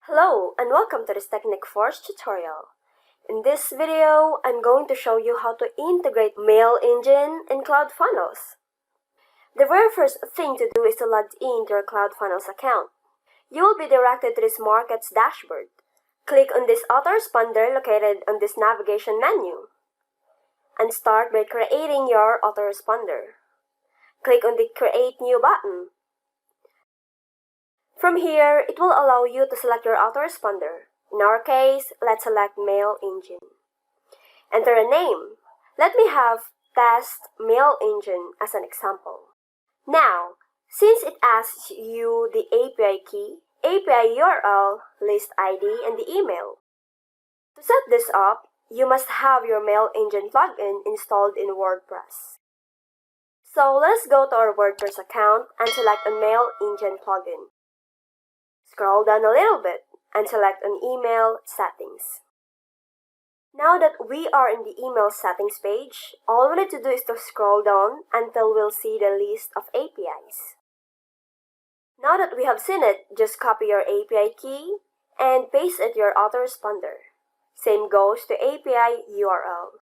Hello and welcome to this Technic Force tutorial. In this video, I'm going to show you how to integrate Mailengine and Cloudfunnels. The very first thing to do is to log in to your Cloudfunnels account. You will be directed to this market's dashboard. Click on this autoresponder located on this navigation menu and start by creating your autoresponder. Click on the Create New button. From here, it will allow you to select your autoresponder. In our case, let's select Mailengine. Enter a name. Let me have Test Mailengine as an example. Now, since it asks you the API key, API URL, list ID, and the email. To set this up, you must have your Mailengine plugin installed in WordPress. So let's go to our WordPress account and select on Mailengine plugin. Scroll down a little bit and select on Email Settings. Now that we are in the Email Settings page, all we need to do is to scroll down until we'll see the list of APIs. Now that we have seen it, just copy your API key and paste it to your autoresponder. Same goes to API URL.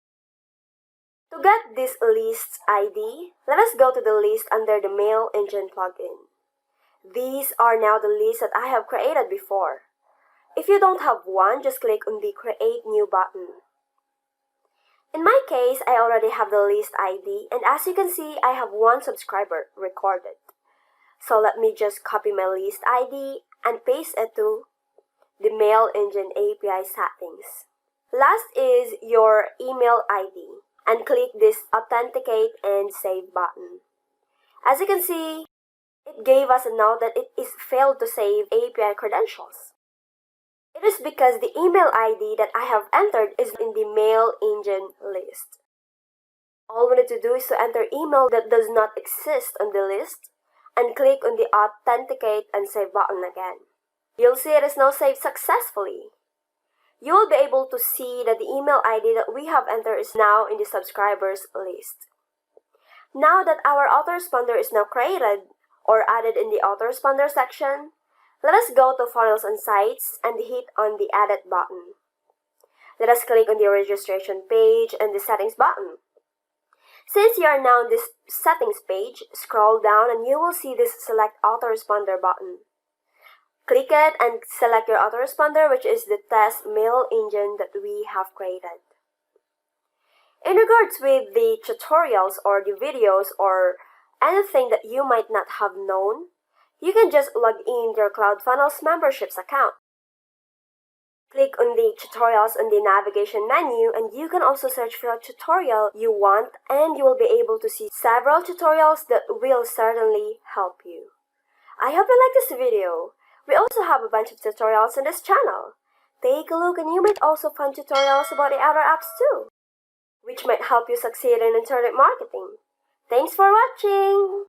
To get this list's ID, let us go to the list under the Mailengine plugin. These are now the lists that I have created before. If you don't have one, just click on the Create New button. In my case, I already have the list ID, and as you can see, I have one subscriber recorded. So let me just copy my list ID and paste it to the Mailengine API settings. Last is your email ID, and click this Authenticate and Save button. As you can see, it gave us a note that it is failed to save API credentials. It is because the email ID that I have entered is in the Mailengine list. All we need to do is to enter email that does not exist on the list and click on the Authenticate and Save button again. You'll see it is now saved successfully. You will be able to see that the email ID that we have entered is now in the subscribers list. Now that our autoresponder is now created, or added in the autoresponder section, let us go to Funnels and Sites and hit on the Edit button. Let us click on the registration page and the Settings button. Since you are now on this Settings page, scroll down and you will see this Select Autoresponder button. Click it and select your autoresponder, which is the test Mailengine that we have created. In regards with the tutorials or the videos or anything that you might not have known, you can just log in to your Cloudfunnels memberships account. Click on the tutorials on the navigation menu and you can also search for a tutorial you want and you will be able to see several tutorials that will certainly help you. I hope you like this video. We also have a bunch of tutorials on this channel. Take a look and you might also find tutorials about the other apps too, which might help you succeed in internet marketing. Thanks for watching!